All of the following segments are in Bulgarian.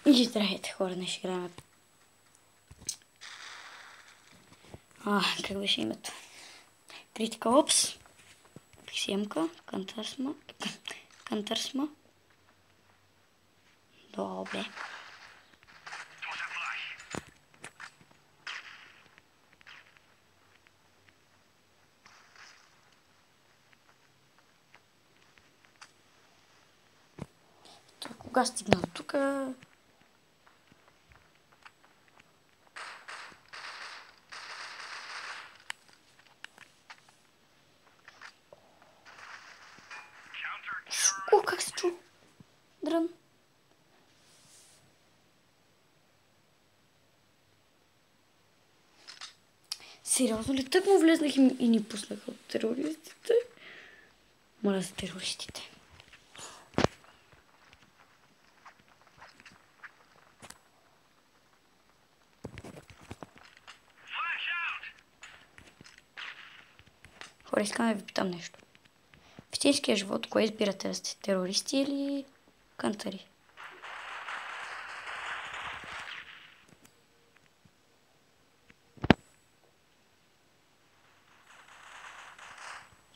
И здравейте, хора, днес ще играем. Как беше името? Critical Ops. Пиксиемка. Кантърсма. Добре. Кога стигна до тук? Как се чу? Дрън. Сериозно ли? Тък му влезнах и ни пуснаха от терористите. Моля за терористите. Хора, искам да ви питам нещо. В истинския живот, кое избирате да сте? Терористи или кантари?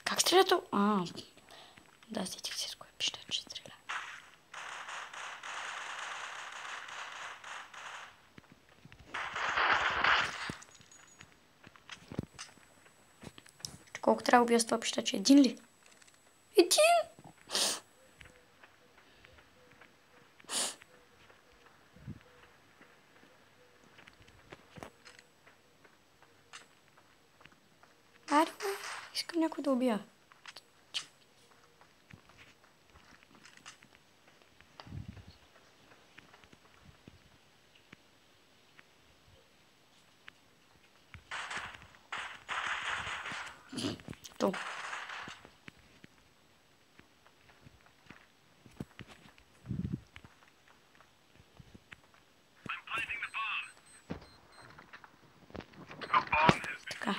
Как стрелято? Да, сетих се с кое пищаче стреля. Колко трябва да убия с това пищаче? Един ли? Един! Айде, искам някой да убия. То. Така.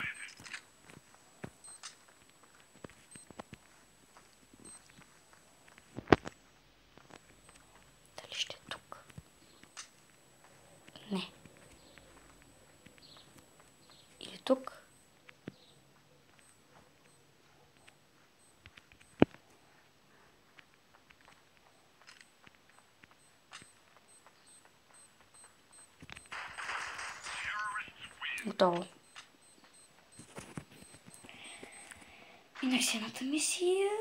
Дали ще е тук? Не. Или тук? Готово. Минах си едната мисия.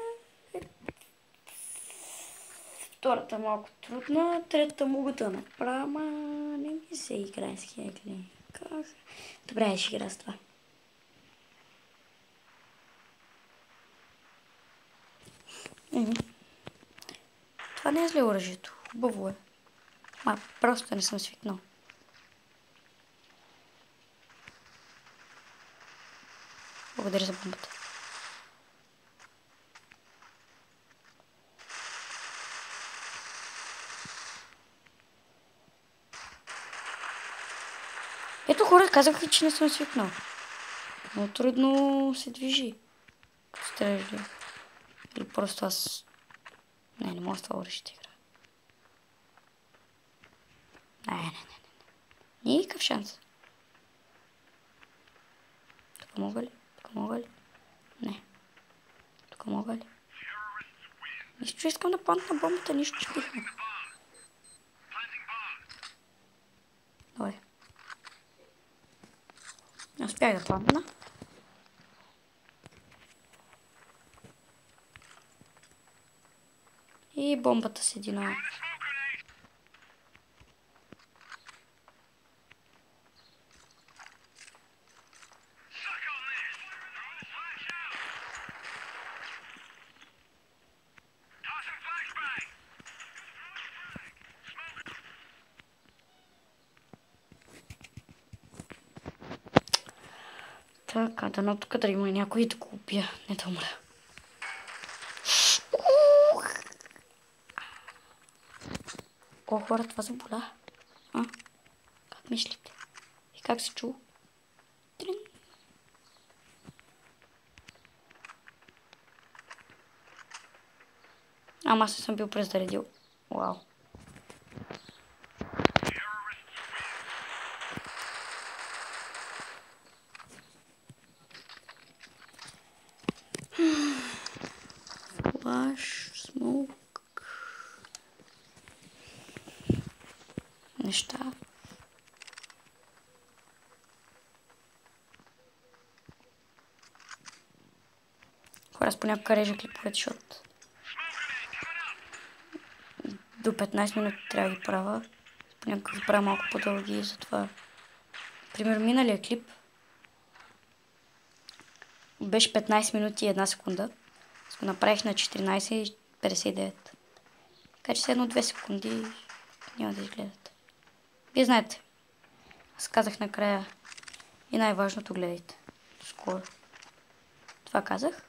Втората малко трудна, третата мога да направя, ама не ми се играе с хекли. Добре, ще игра с това. Това не е зле оръжието. Хубаво е. Просто не съм свикнал. Благодаря за бомбата. Ето хора, казаха, че не съм свикнал. Много трудно се движи. Като стреляш ли? Или просто аз... Не мога с това оръжие игра. Не. Никакъв шанс. Тук мога ли? Тук мога ли? Не. Тук мога ли? Нищо, искам да плантна бомбата, нищо ще бихме. Добре. Не успях да плантна. И бомбата седи на... Така, дано тук да има някой да го убия. Не да умра. О, хора, това заболя. Как мислите? И как се чу? Трин. Ама аз не съм бил презаредил. Вау. неща. Хора, аз понякога режа клиповете, защото до 15 минути трябва да ги правя. Понякога ги правя малко по-дълги и затова. Примерно миналия клип беше 15 минути и 1 секунда. Аз го направих на 14:59. Така че едно 2 секунди няма да изгледате. Вие знаете. Аз казах накрая и най-важното гледайте. Скоро. Това казах.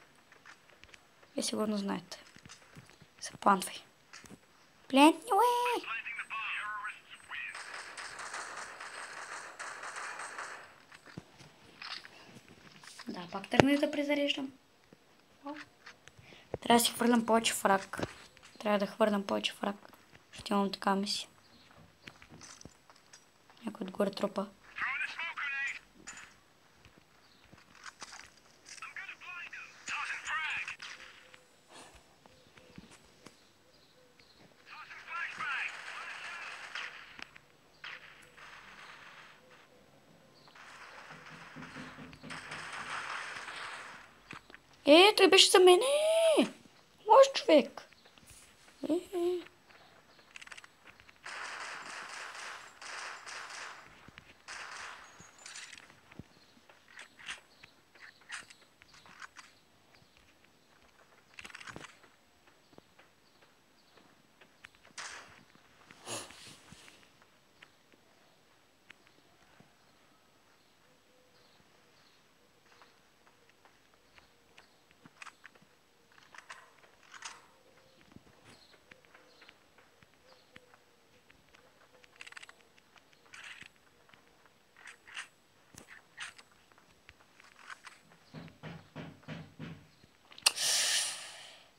Вие сигурно знаете. Заплантвай. Плентни, уей! Да, пак тръгнах да презареждам. Трябва да си хвърлям повече фраг. Трябва да хвърлям повече фраг. Ще имам такава мисия. Някой отгоре тропа. Той беше за мене. Лош човек.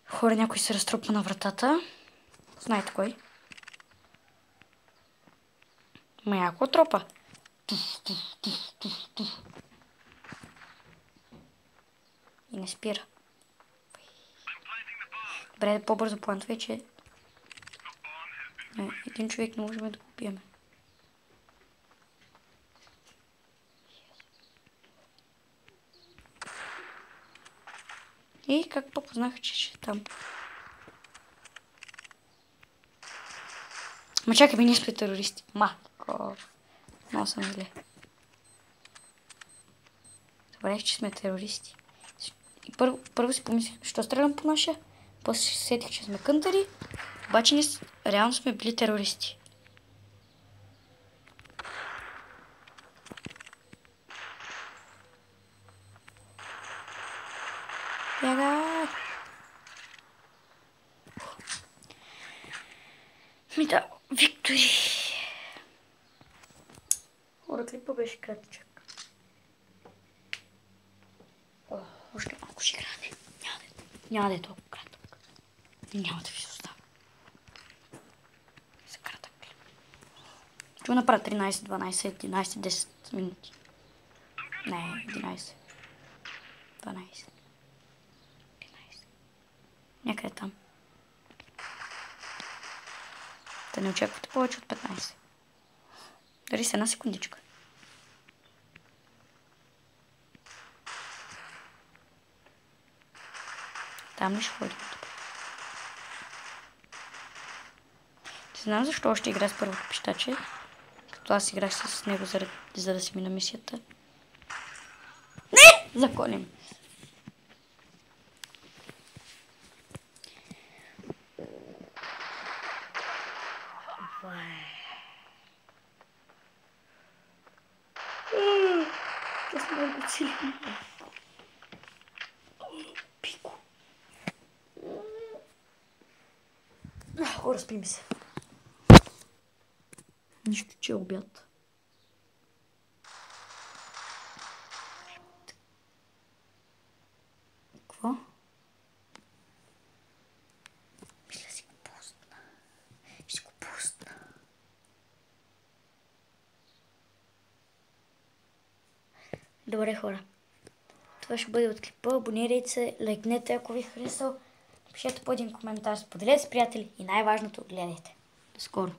Хора, някой се разтрупва на вратата. Знаете кой? Яко тропа. И не спира. Добре, да по-бързо плантвай, че един човек не можем да го убиеме. И как попознах, че ще е там. Ма чакай, ние сме терористи. Мако. Много съм зле. Добре, че сме терористи. И първо си помислих, що стрелям по наша. После си сетих, че сме кънтари. Обаче ние реално сме били терористи. Бягай! Ми да, Виктори! Хора, клипа беше кратичък. Още малко ще играме. Няма да е толкова кратък. Няма да ви се оставя. За кратък клип. Ще го направя 13, 12, 11, 10 минути. Не, 11. 12. 11. Някъде там. Да не очаквате повече от 15. Дори с една секундичка. Там ли ще ходим? Не знам защо още игра с първото пищаче. Като аз играх с него, за да си мина мисията. Не! Законим. Аз много силен. Пико. Хора, спи ми се. Нищо, че е обяд. Какво? Мисля си го пусна. Ще го пусна. Добре, хора. Това ще бъде от клипа. Абонирайте се, лайкнете, ако ви е харесал. Пишете по един коментар, споделете с приятели и най-важното, гледайте. До скоро!